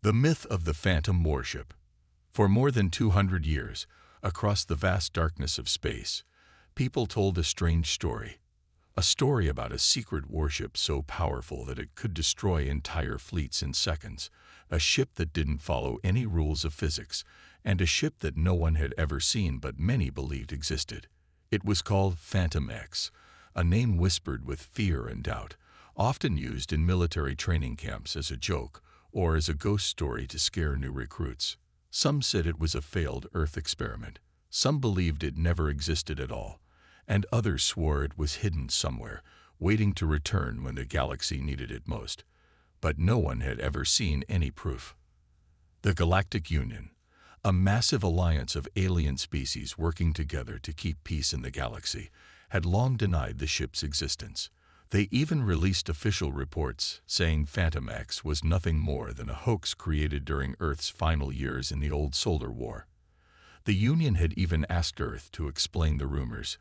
The myth of the Phantom Warship. For more than 200 years, across the vast darkness of space, people told a strange story. A story about a secret warship so powerful that it could destroy entire fleets in seconds, a ship that didn't follow any rules of physics, and a ship that no one had ever seen but many believed existed. It was called Phantom X, a name whispered with fear and doubt, often used in military training camps as a joke or as a ghost story to scare new recruits. Some said it was a failed Earth experiment. Some believed it never existed at all, and others swore it was hidden somewhere, waiting to return when the galaxy needed it most. But no one had ever seen any proof. The Galactic Union, a massive alliance of alien species working together to keep peace in the galaxy, had long denied the ship's existence. They even released official reports saying Phantom X was nothing more than a hoax created during Earth's final years in the old Solar War. The Union had even asked Earth to explain the rumors,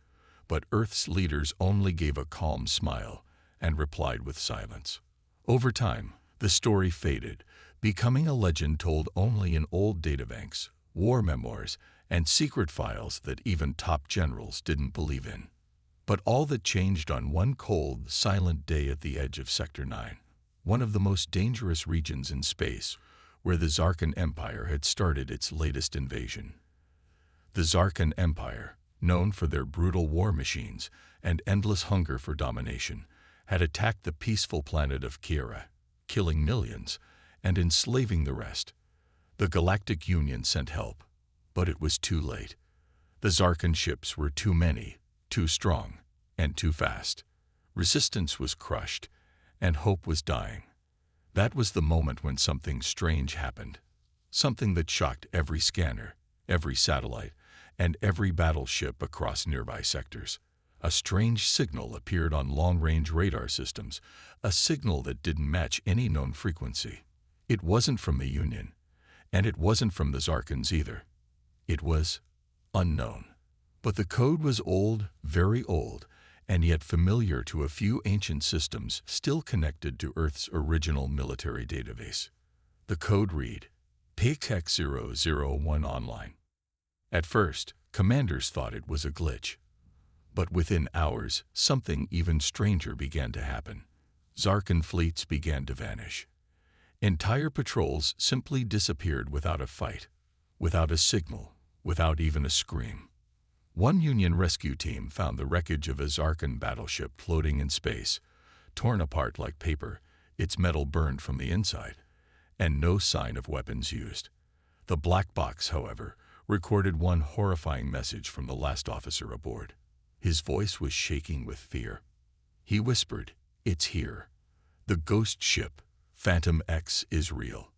but Earth's leaders only gave a calm smile and replied with silence. Over time, the story faded, becoming a legend told only in old databanks, war memoirs, and secret files that even top generals didn't believe in. But all that changed on one cold, silent day at the edge of Sector 9, one of the most dangerous regions in space, where the Zarkan Empire had started its latest invasion. The Zarkan Empire, known for their brutal war machines and endless hunger for domination, had attacked the peaceful planet of Kira, killing millions and enslaving the rest. The Galactic Union sent help, but it was too late. The Zarkan ships were too many, too strong, and too fast. Resistance was crushed, and hope was dying. That was the moment when something strange happened. Something that shocked every scanner, every satellite, and every battleship across nearby sectors. A strange signal appeared on long-range radar systems, a signal that didn't match any known frequency. It wasn't from the Union, and it wasn't from the Zarkans either. It was unknown. But the code was old, very old, and yet familiar to a few ancient systems still connected to Earth's original military database. The code read, PIC-X001 online. At first, commanders thought it was a glitch. But within hours, something even stranger began to happen. Zarkan fleets began to vanish. Entire patrols simply disappeared without a fight, without a signal, without even a scream. One Union rescue team found the wreckage of a Zarkan battleship floating in space, torn apart like paper, its metal burned from the inside, and no sign of weapons used. The black box, however, recorded one horrifying message from the last officer aboard. His voice was shaking with fear. He whispered, "It's here. The ghost ship, Phantom X, is real."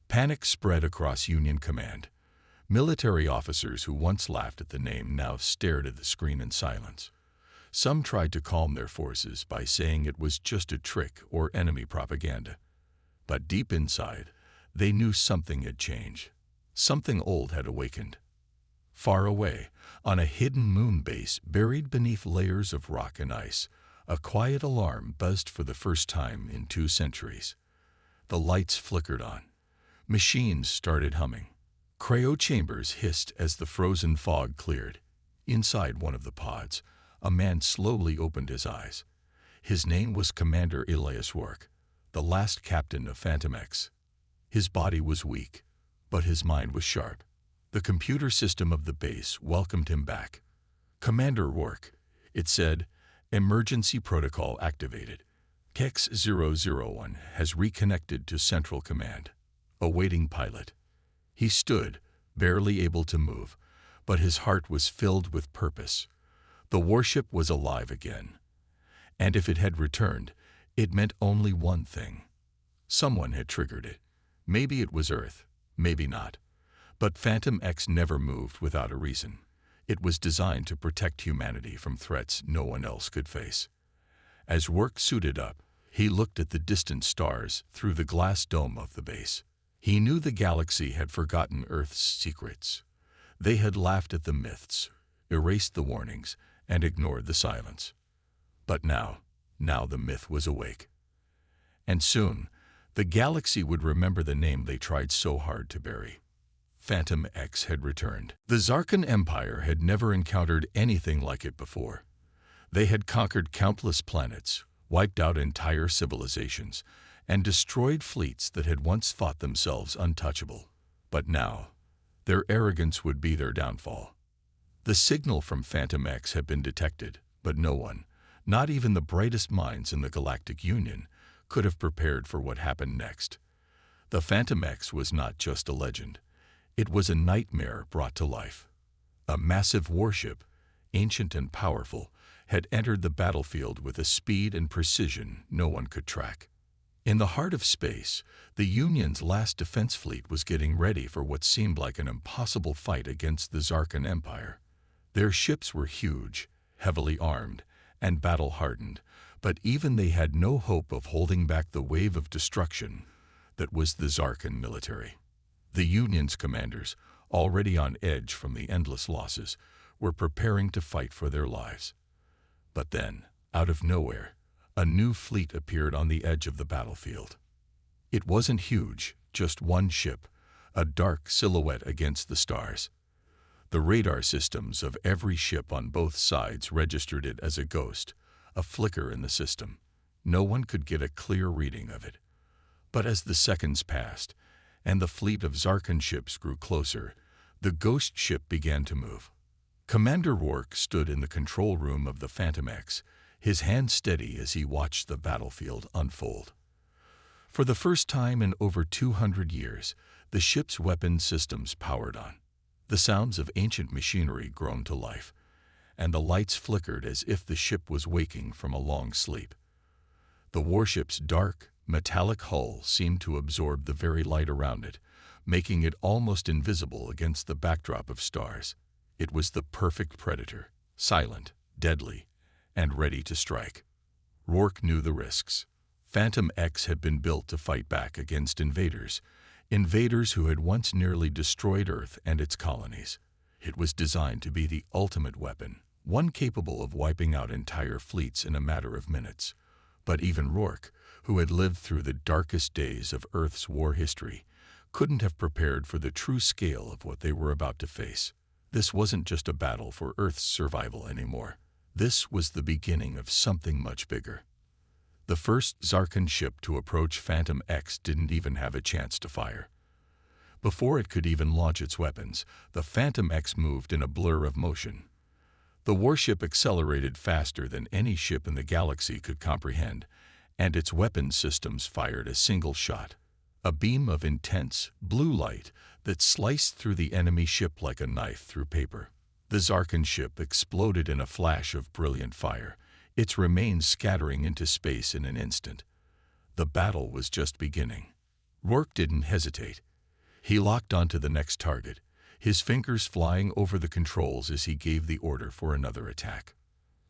Panic spread across Union command. Military officers who once laughed at the name now stared at the screen in silence. Some tried to calm their forces by saying it was just a trick or enemy propaganda. But deep inside, they knew something had changed. Something old had awakened. Far away, on a hidden moon base buried beneath layers of rock and ice, a quiet alarm buzzed for the first time in 2 centuries. The lights flickered on. Machines started humming. Cryo chambers hissed as the frozen fog cleared. Inside one of the pods, a man slowly opened his eyes. His name was Commander Elias Work, the last captain of Phantom X. His body was weak, but his mind was sharp. The computer system of the base welcomed him back. "Commander Work," it said, "emergency protocol activated. KEX-001 has reconnected to Central Command. Awaiting pilot." He stood, barely able to move, but his heart was filled with purpose. The warship was alive again. And if it had returned, it meant only one thing. Someone had triggered it. Maybe it was Earth, maybe not. But Phantom X never moved without a reason. It was designed to protect humanity from threats no one else could face. As Work suited up, he looked at the distant stars through the glass dome of the base. He knew the galaxy had forgotten Earth's secrets. They had laughed at the myths, erased the warnings, and ignored the silence. But now the myth was awake. And soon, The galaxy would remember the name they tried so hard to bury. Phantom X had returned. The Zarkan Empire had never encountered anything like it before. They had conquered countless planets, wiped out entire civilizations, and destroyed fleets that had once thought themselves untouchable. But now, their arrogance would be their downfall. The signal from Phantom X had been detected, but no one, not even the brightest minds in the Galactic Union, could have prepared for what happened next. The Phantom X was not just a legend. It was a nightmare brought to life. A massive warship, ancient and powerful, had entered the battlefield with a speed and precision no one could track. In the heart of space, the Union's last defense fleet was getting ready for what seemed like an impossible fight against the Zarkan Empire. Their ships were huge, heavily armed, and battle-hardened, but even they had no hope of holding back the wave of destruction that was the Zarkan military. The Union's commanders, already on edge from the endless losses, were preparing to fight for their lives. But then, out of nowhere, a new fleet appeared on the edge of the battlefield. It wasn't huge, just one ship, a dark silhouette against the stars. The radar systems of every ship on both sides registered it as a ghost, a flicker in the system. No one could get a clear reading of it. But as the seconds passed, and the fleet of Zarkan ships grew closer, the ghost ship began to move. Commander Rourke stood in the control room of the Phantom X, his hand steady as he watched the battlefield unfold. For the first time in over 200 years, the ship's weapon systems powered on. The sounds of ancient machinery groaned to life, and the lights flickered as if the ship was waking from a long sleep. The warship's dark, metallic hull seemed to absorb the very light around it, making it almost invisible against the backdrop of stars. It was the perfect predator, silent, deadly, and ready to strike. Rourke knew the risks. Phantom X had been built to fight back against invaders who had once nearly destroyed Earth and its colonies. It was designed to be the ultimate weapon, one capable of wiping out entire fleets in a matter of minutes. But even Rourke, who had lived through the darkest days of Earth's war history, couldn't have prepared for the true scale of what they were about to face. This wasn't just a battle for Earth's survival anymore. This was the beginning of something much bigger. The first Zarkan ship to approach Phantom X didn't even have a chance to fire. Before it could even launch its weapons, the Phantom X moved in a blur of motion. The warship accelerated faster than any ship in the galaxy could comprehend, and its weapons systems fired a single shot. A beam of intense, blue light that sliced through the enemy ship like a knife through paper. The Zarkan ship exploded in a flash of brilliant fire, its remains scattering into space in an instant. The battle was just beginning. Rourke didn't hesitate. He locked onto the next target, his fingers flying over the controls as he gave the order for another attack.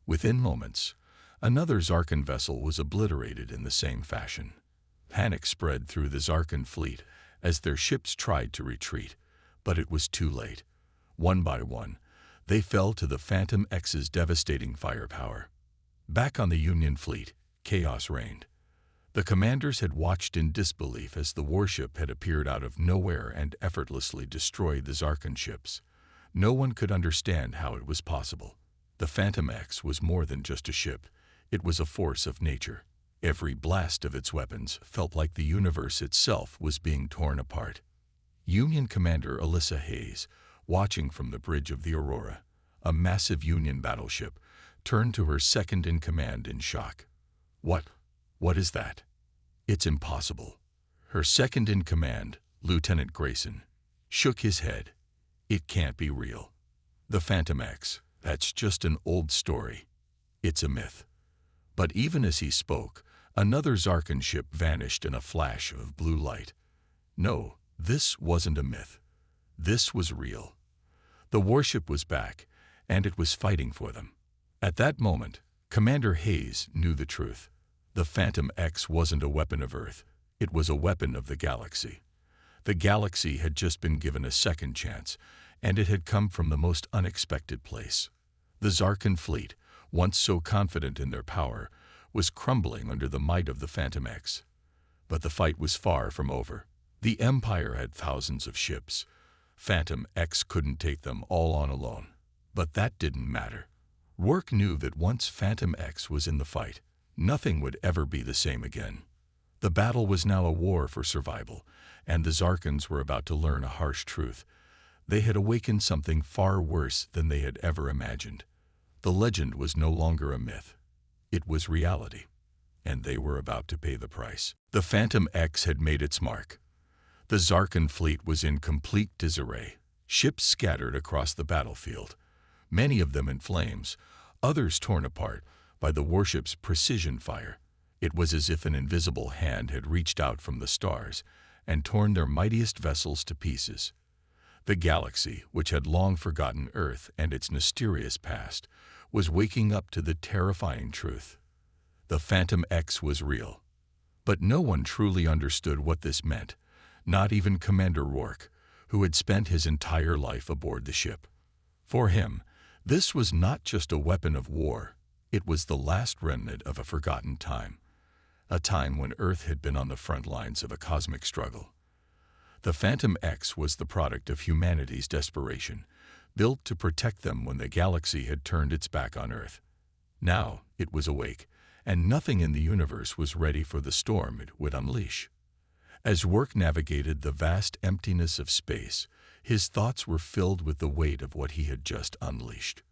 Within moments, another Zarkan vessel was obliterated in the same fashion. Panic spread through the Zarkan fleet as their ships tried to retreat, but it was too late. One by one, they fell to the Phantom X's devastating firepower. Back on the Union fleet, chaos reigned. The commanders had watched in disbelief as the warship had appeared out of nowhere and effortlessly destroyed the Zarkan ships. No one could understand how it was possible. The Phantom X was more than just a ship. It was a force of nature. Every blast of its weapons felt like the universe itself was being torn apart. Union Commander Alyssa Hayes, watching from the bridge of the Aurora, a massive Union battleship, turned to her second-in-command in shock. What is that? It's impossible. Her second-in-command, Lieutenant Grayson, shook his head. It can't be real. The Phantom X, that's just an old story. It's a myth. But even as he spoke, another Zarkan ship vanished in a flash of blue light. No, this wasn't a myth. This was real. The warship was back, and it was fighting for them. At that moment, Commander Hayes knew the truth. The Phantom X wasn't a weapon of Earth. It was a weapon of the galaxy. The galaxy had just been given a second chance, and it had come from the most unexpected place. The Zarkan fleet, once so confident in their power, was crumbling under the might of the Phantom X. But the fight was far from over. The Empire had thousands of ships. Phantom X couldn't take them all on alone. But that didn't matter. Rourke knew that once Phantom X was in the fight, nothing would ever be the same again. The battle was now a war for survival, and the Zarkans were about to learn a harsh truth. They had awakened something far worse than they had ever imagined. The legend was no longer a myth. It was reality, and they were about to pay the price. The Phantom X had made its mark. The Zarkan fleet was in complete disarray. Ships scattered across the battlefield, many of them in flames, others torn apart by the warship's precision fire. It was as if an invisible hand had reached out from the stars and torn their mightiest vessels to pieces. The galaxy, which had long forgotten Earth and its mysterious past, was waking up to the terrifying truth. The Phantom X was real. But no one truly understood what this meant, not even Commander Rourke, who had spent his entire life aboard the ship. For him, this was not just a weapon of war, it was the last remnant of a forgotten time, a time when Earth had been on the front lines of a cosmic struggle. The Phantom X was the product of humanity's desperation, built to protect them when the galaxy had turned its back on Earth. Now it was awake, and nothing in the universe was ready for the storm it would unleash. As Rourke navigated the vast emptiness of space, his thoughts were filled with the weight of what he had just unleashed.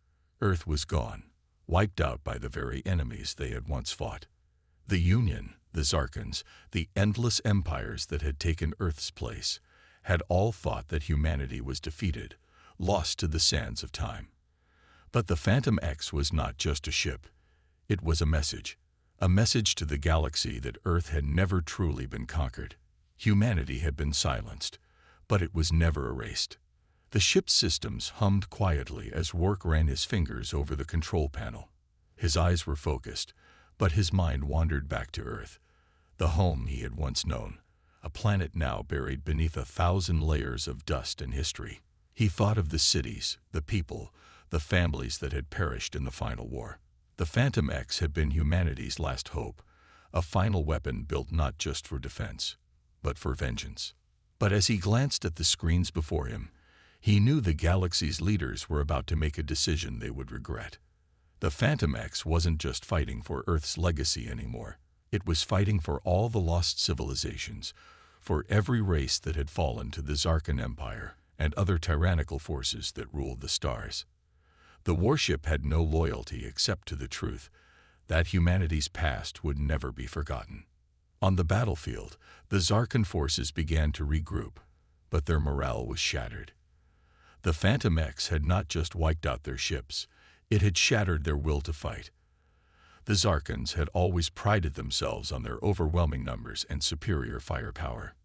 Earth was gone, wiped out by the very enemies they had once fought. The Union, the Zarkans, the endless empires that had taken Earth's place, had all thought that humanity was defeated, lost to the sands of time. But the Phantom X was not just a ship. It was a message to the galaxy that Earth had never truly been conquered. Humanity had been silenced, but it was never erased. The ship's systems hummed quietly as Rourke ran his fingers over the control panel. His eyes were focused, but his mind wandered back to Earth, the home he had once known, a planet now buried beneath 1,000 layers of dust and history. He thought of the cities, the people, the families that had perished in the final war. The Phantom X had been humanity's last hope, a final weapon built not just for defense, but for vengeance. But as he glanced at the screens before him, he knew the galaxy's leaders were about to make a decision they would regret. The Phantom X wasn't just fighting for Earth's legacy anymore. It was fighting for all the lost civilizations, for every race that had fallen to the Zarkan Empire and other tyrannical forces that ruled the stars. The warship had no loyalty except to the truth that humanity's past would never be forgotten. On the battlefield, the Zarkan forces began to regroup, but their morale was shattered. The Phantom X had not just wiped out their ships, it had shattered their will to fight. The Zarkans had always prided themselves on their overwhelming numbers and superior firepower.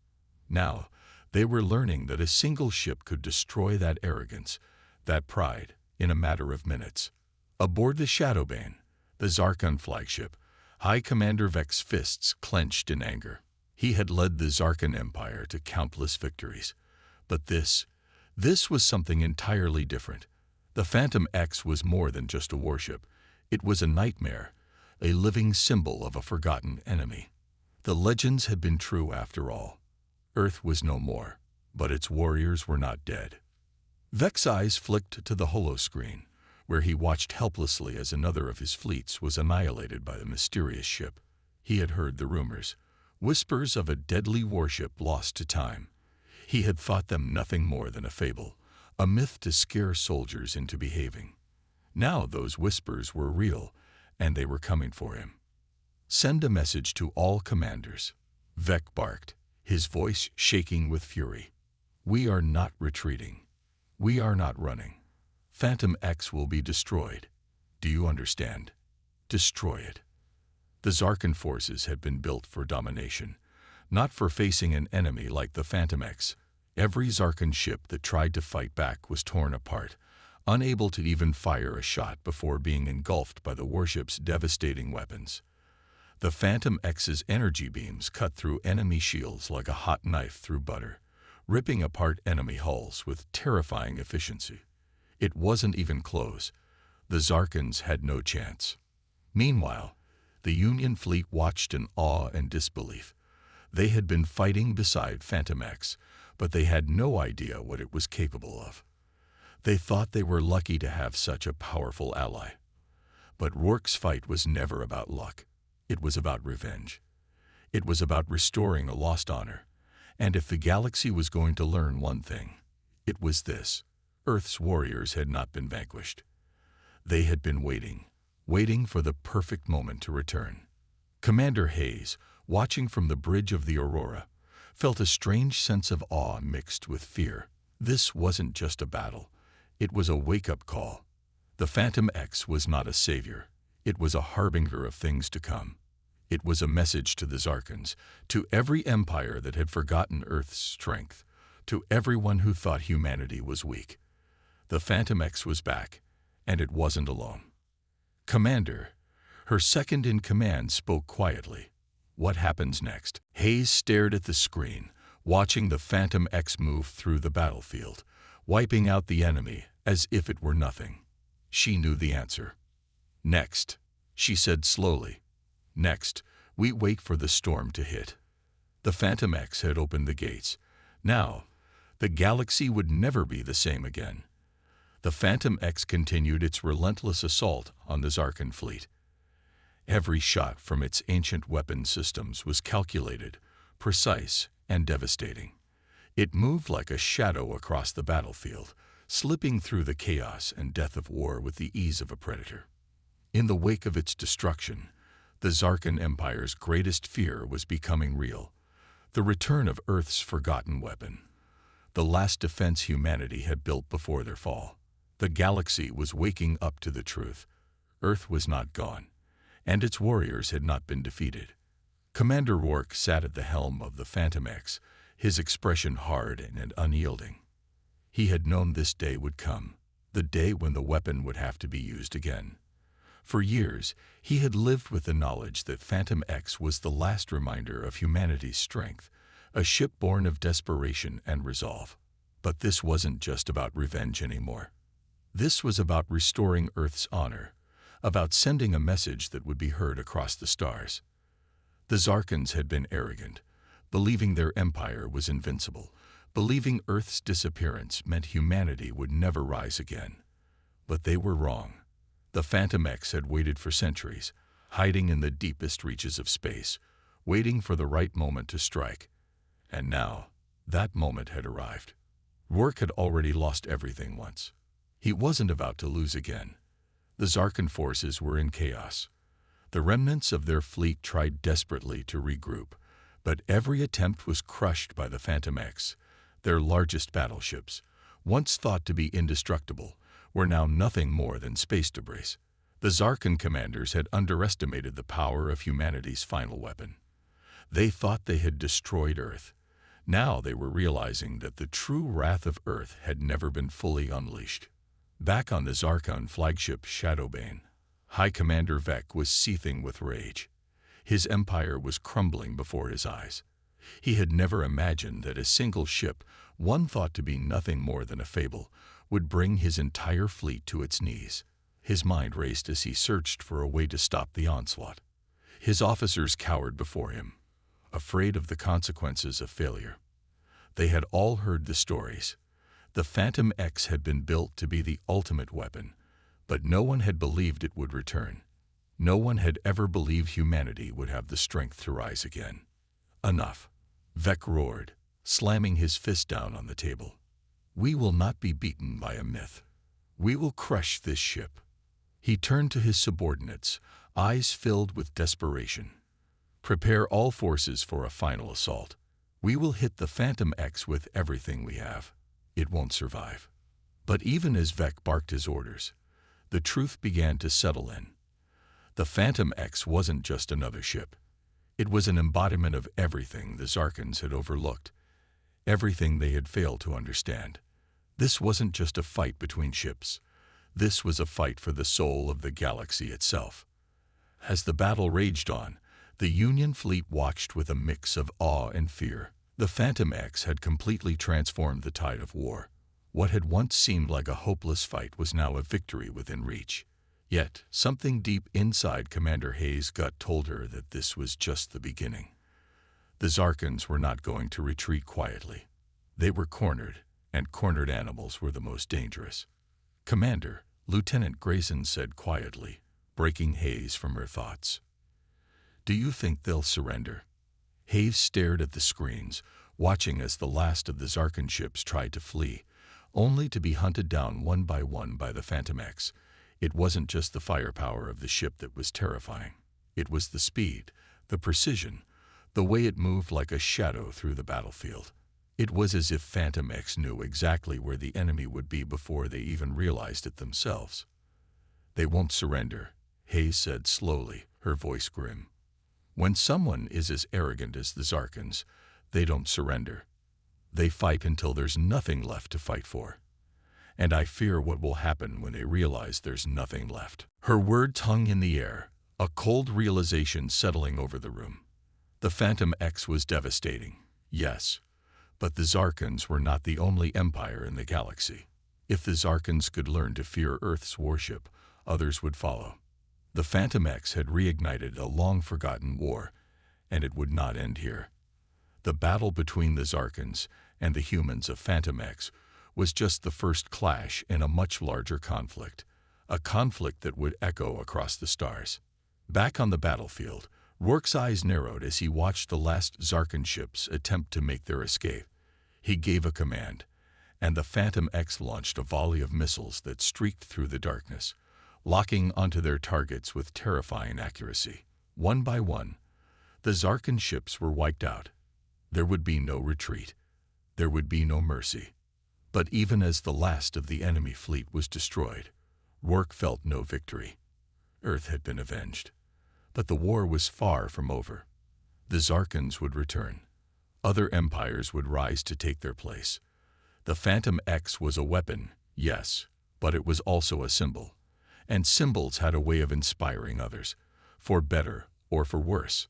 Now, they were learning that a single ship could destroy that arrogance, that pride, in a matter of minutes. Aboard the Shadowbane, the Zarkan flagship, High Commander Vex's fists clenched in anger. He had led the Zarkan Empire to countless victories. But this was something entirely different. The Phantom X was more than just a warship. It was a nightmare, a living symbol of a forgotten enemy. The legends had been true after all. Earth was no more, but its warriors were not dead. Vex's eyes flicked to the holoscreen, where he watched helplessly as another of his fleets was annihilated by the mysterious ship. He had heard the rumors, whispers of a deadly warship lost to time. He had thought them nothing more than a fable, a myth to scare soldiers into behaving. Now those whispers were real, and they were coming for him. "Send a message to all commanders," Vex barked, his voice shaking with fury. "We are not retreating. We are not running. Phantom X will be destroyed. Do you understand? Destroy it." The Zarkan forces had been built for domination, not for facing an enemy like the Phantom X. Every Zarkan ship that tried to fight back was torn apart, unable to even fire a shot before being engulfed by the warship's devastating weapons. The Phantom X's energy beams cut through enemy shields like a hot knife through butter, ripping apart enemy hulls with terrifying efficiency. It wasn't even close. The Zarkans had no chance. Meanwhile, the Union fleet watched in awe and disbelief. They had been fighting beside Phantom X, but they had no idea what it was capable of. They thought they were lucky to have such a powerful ally. But Rourke's fight was never about luck. It was about revenge. It was about restoring a lost honor. And if the galaxy was going to learn one thing, it was this: Earth's warriors had not been vanquished. They had been waiting for the perfect moment to return. Commander Hayes, watching from the bridge of the Aurora, felt a strange sense of awe mixed with fear. This wasn't just a battle. It was a wake-up call. The Phantom X was not a savior. It was a harbinger of things to come. It was a message to the Zarkans, to every empire that had forgotten Earth's strength, to everyone who thought humanity was weak. The Phantom X was back, and it wasn't alone. Commander, her second-in-command, spoke quietly. What happens next? Hayes stared at the screen, watching the Phantom X move through the battlefield, wiping out the enemy as if it were nothing. She knew the answer. Next, she said slowly. Next, we wait for the storm to hit. The Phantom X had opened the gates. Now, the galaxy would never be the same again. The Phantom X continued its relentless assault on the Zarkan fleet. Every shot from its ancient weapon systems was calculated, precise, and devastating. It moved like a shadow across the battlefield, slipping through the chaos and death of war with the ease of a predator. In the wake of its destruction, the Zarkan Empire's greatest fear was becoming real: the return of Earth's forgotten weapon, the last defense humanity had built before their fall. The galaxy was waking up to the truth. Earth was not gone, and its warriors had not been defeated. Commander Rourke sat at the helm of the Phantom X, his expression hard and unyielding. He had known this day would come, the day when the weapon would have to be used again. For years, he had lived with the knowledge that Phantom X was the last reminder of humanity's strength, a ship born of desperation and resolve. But this wasn't just about revenge anymore. This was about restoring Earth's honor, about sending a message that would be heard across the stars. The Zarkans had been arrogant, believing their empire was invincible, believing Earth's disappearance meant humanity would never rise again. But they were wrong. The Phantom X had waited for centuries, hiding in the deepest reaches of space, waiting for the right moment to strike. And now, that moment had arrived. Rourke had already lost everything once. He wasn't about to lose again. The Zarkan forces were in chaos. The remnants of their fleet tried desperately to regroup, but every attempt was crushed by the Phantom X. Their largest battleships, once thought to be indestructible, were now nothing more than space debris. The Zarkan commanders had underestimated the power of humanity's final weapon. They thought they had destroyed Earth. Now they were realizing that the true wrath of Earth had never been fully unleashed. Back on the Zarkan flagship Shadowbane, High Commander Vec was seething with rage. His empire was crumbling before his eyes. He had never imagined that a single ship, one thought to be nothing more than a fable, would bring his entire fleet to its knees. His mind raced as he searched for a way to stop the onslaught. His officers cowered before him, afraid of the consequences of failure. They had all heard the stories. The Phantom X had been built to be the ultimate weapon, but no one had believed it would return. No one had ever believed humanity would have the strength to rise again. Enough, Vec roared, slamming his fist down on the table. We will not be beaten by a myth. We will crush this ship. He turned to his subordinates, eyes filled with desperation. Prepare all forces for a final assault. We will hit the Phantom X with everything we have. It won't survive. But even as Vec barked his orders, the truth began to settle in. The Phantom X wasn't just another ship. It was an embodiment of everything the Zarkans had overlooked, everything they had failed to understand. This wasn't just a fight between ships. This was a fight for the soul of the galaxy itself. As the battle raged on, the Union fleet watched with a mix of awe and fear. The Phantom X had completely transformed the tide of war. What had once seemed like a hopeless fight was now a victory within reach. Yet, something deep inside Commander Hayes' gut told her that this was just the beginning. The The Zarkans were not going to retreat quietly. They were cornered, and cornered animals were the most dangerous. "Commander," Lieutenant Grayson said quietly, breaking Hayes from her thoughts. "Do you think they'll surrender?" Hayes stared at the screens, watching as the last of the Zarkan ships tried to flee, only to be hunted down one by the Phantom X. It wasn't just the firepower of the ship that was terrifying. It was the speed, the precision, the way it moved like a shadow through the battlefield. It was as if Phantom X knew exactly where the enemy would be before they even realized it themselves. "They won't surrender," Hayes said slowly, her voice grim. "When someone is as arrogant as the Zarkans, they don't surrender. They fight until there's nothing left to fight for. And I fear what will happen when they realize there's nothing left." Her words hung in the air, a cold realization settling over the room. The Phantom X was devastating, yes, but the Zarkans were not the only empire in the galaxy. If the Zarkans could learn to fear Earth's warship, others would follow. The Phantom X had reignited a long-forgotten war, and it would not end here. The battle between the Zarkans and the humans of Phantom X was just the first clash in a much larger conflict, a conflict that would echo across the stars. Back on the battlefield, Rourke's eyes narrowed as he watched the last Zarkan ships attempt to make their escape. He gave a command, and the Phantom X launched a volley of missiles that streaked through the darkness, locking onto their targets with terrifying accuracy. One by one, the Zarkan ships were wiped out. There would be no retreat. There would be no mercy. But even as the last of the enemy fleet was destroyed, Rourke felt no victory. Earth had been avenged. But the war was far from over. The Zarkans would return. Other empires would rise to take their place. The Phantom X was a weapon, yes, but it was also a symbol. And symbols had a way of inspiring others, for better or for worse.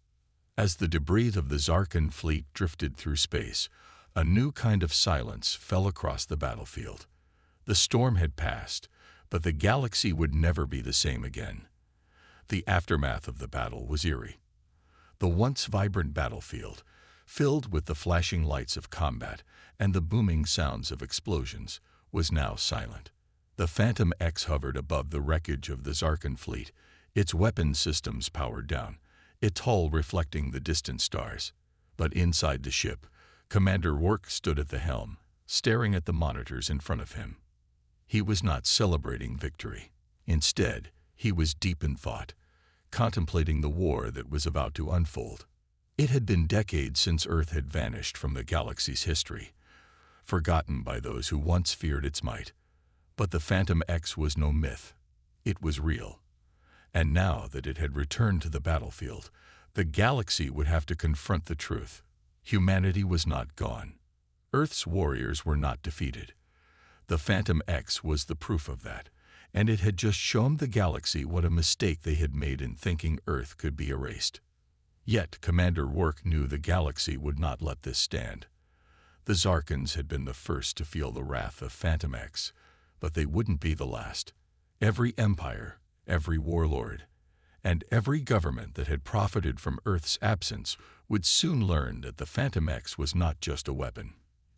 As the debris of the Zarkan fleet drifted through space, a new kind of silence fell across the battlefield. The storm had passed, but the galaxy would never be the same again. The aftermath of the battle was eerie. The once vibrant battlefield, filled with the flashing lights of combat and the booming sounds of explosions, was now silent. The Phantom X hovered above the wreckage of the Zarkan fleet, its weapon systems powered down, its hull reflecting the distant stars. But inside the ship, Commander Rourke stood at the helm, staring at the monitors in front of him. He was not celebrating victory. Instead, he was deep in thought, contemplating the war that was about to unfold. It had been decades since Earth had vanished from the galaxy's history, forgotten by those who once feared its might. But the Phantom X was no myth. It was real. And now that it had returned to the battlefield, the galaxy would have to confront the truth. Humanity was not gone. Earth's warriors were not defeated. The Phantom X was the proof of that, and it had just shown the galaxy what a mistake they had made in thinking Earth could be erased. Yet Commander Rourke knew the galaxy would not let this stand. The Zarkans had been the first to feel the wrath of Phantom X, but they wouldn't be the last. Every empire, every warlord, and every government that had profited from Earth's absence would soon learn that the Phantom X was not just a weapon.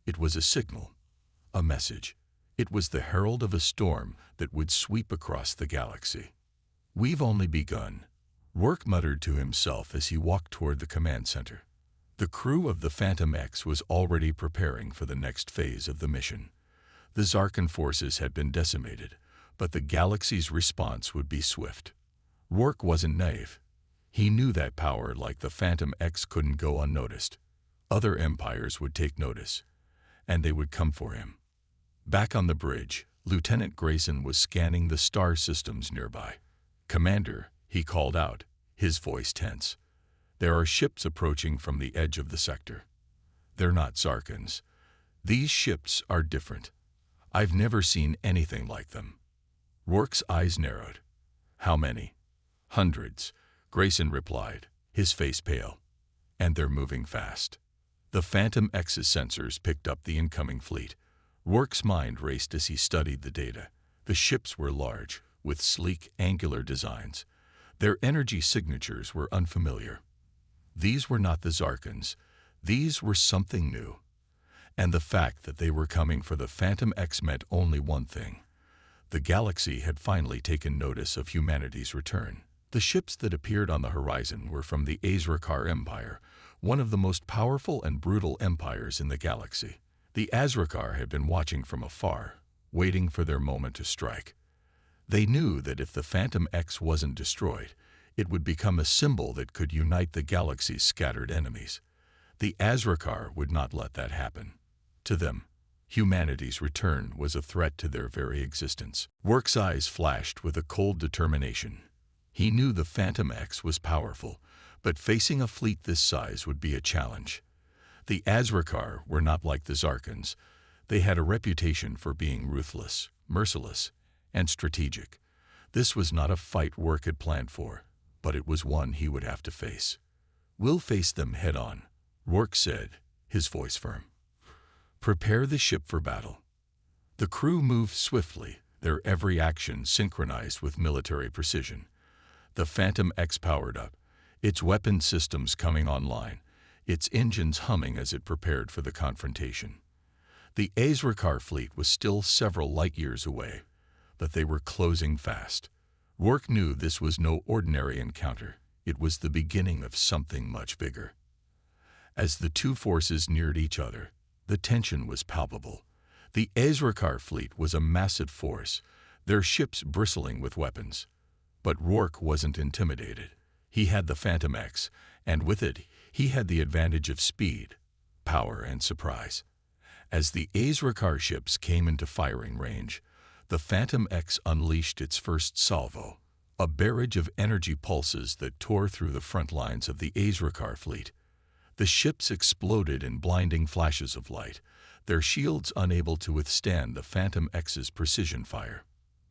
It was a signal, a message. It was the herald of a storm that would sweep across the galaxy. "We've only begun," Rourke muttered to himself as he walked toward the command center. The crew of the Phantom X was already preparing for the next phase of the mission. The Zarkan forces had been decimated, but the galaxy's response would be swift. Rourke wasn't naive. He knew that power like the Phantom X couldn't go unnoticed. Other empires would take notice, and they would come for him. Back on the bridge, Lieutenant Grayson was scanning the star systems nearby. "Commander," he called out, his voice tense. "There are ships approaching from the edge of the sector. They're not Zarkans. These ships are different. I've never seen anything like them." Rourke's eyes narrowed. "How many?" "Hundreds," Grayson replied, his face pale. "And they're moving fast." The Phantom X's sensors picked up the incoming fleet. Rourke's mind raced as he studied the data. The ships were large, with sleek, angular designs. Their energy signatures were unfamiliar. These were not the Zarkans. These were something new, and the fact that they were coming for the Phantom X meant only one thing. The galaxy had finally taken notice of humanity's return. The ships that appeared on the horizon were from the Azrakar Empire, one of the most powerful and brutal empires in the galaxy. The Azrakar had been watching from afar, waiting for their moment to strike. They knew that if the Phantom X wasn't destroyed, it would become a symbol that could unite the galaxy's scattered enemies. The Azrakar would not let that happen. To them, humanity's return was a threat to their very existence. Work's eyes flashed with a cold determination. He knew the Phantom X was powerful, but facing a fleet this size would be a challenge. The Azrakar were not like the Zarkans. They had a reputation for being ruthless, merciless, and strategic. This was not a fight Work had planned for, but it was one he would have to face. "We'll face them head-on," Work said, his voice firm. "Prepare the ship for battle." The crew moved swiftly, their every action synchronized with military precision. The Phantom X powered up, its weapon systems coming online, its engines humming as it prepared for the confrontation. The Azrakar fleet was still several light years away, but they were closing fast. Work knew this was no ordinary encounter. It was the beginning of something much bigger. As the two forces neared each other, the tension was palpable. The Azrakar fleet was a massive force, their ships bristling with weapons. But Rourke wasn't intimidated. He had the Phantom X, and with it, he had the advantage of speed, power, and surprise. As the Azrakar ships came into firing range, the Phantom X unleashed its first salvo, a barrage of energy pulses that tore through the front lines of the Azrakar fleet. The ships exploded in blinding flashes of light, their shields unable to withstand the Phantom X's precision fire.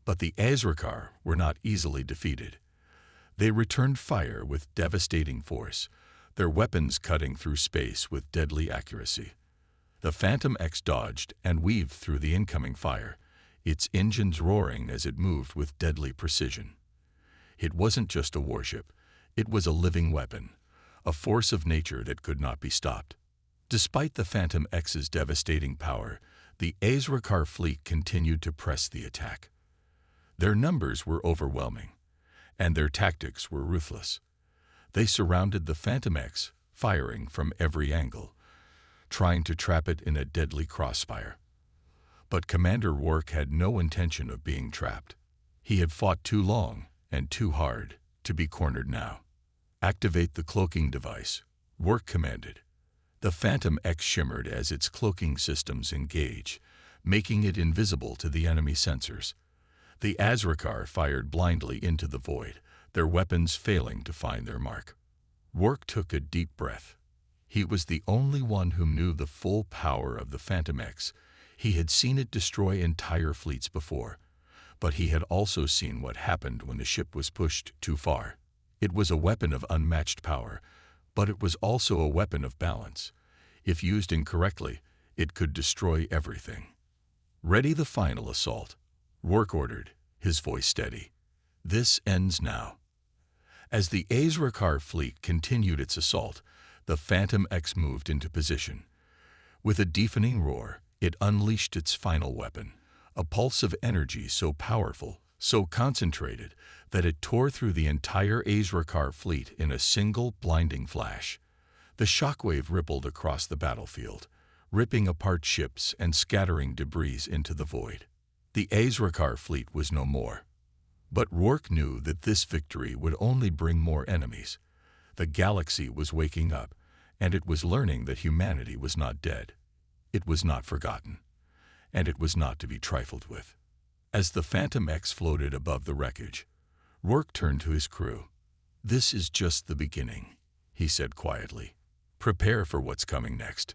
But the Azrakar were not easily defeated. They returned fire with devastating force, their weapons cutting through space with deadly accuracy. The Phantom X dodged and weaved through the incoming fire, its engines roaring as it moved with deadly precision. It wasn't just a warship, it was a living weapon, a force of nature that could not be stopped. Despite the Phantom X's devastating power, the Azrakar fleet continued to press the attack. Their numbers were overwhelming, and their tactics were ruthless. They surrounded the Phantom X, firing from every angle, trying to trap it in a deadly crossfire. But Commander Rourke had no intention of being trapped. He had fought too long and too hard to be cornered now. "Activate the cloaking device," Rourke commanded. The Phantom X shimmered as its cloaking systems engaged, making it invisible to the enemy sensors. The Azrakar fired blindly into the void, their weapons failing to find their mark. Rourke took a deep breath. He was the only one who knew the full power of the Phantom X. He had seen it destroy entire fleets before, but he had also seen what happened when the ship was pushed too far. It was a weapon of unmatched power, but it was also a weapon of balance. If used incorrectly, it could destroy everything. "Ready the final assault," Rourke ordered, his voice steady. "This ends now." As the Azrakar fleet continued its assault, the Phantom X moved into position. With a deafening roar, it unleashed its final weapon, a pulse of energy so powerful, so concentrated, that it tore through the entire Azrakar fleet in a single blinding flash. The shockwave rippled across the battlefield, ripping apart ships and scattering debris into the void. The Azrakar fleet was no more. But Rourke knew that this victory would only bring more enemies. The galaxy was waking up, and it was learning that humanity was not dead. It was not forgotten, and it was not to be trifled with. As the Phantom X floated above the wreckage, Rourke turned to his crew. "This is just the beginning," he said quietly. "Prepare for what's coming next."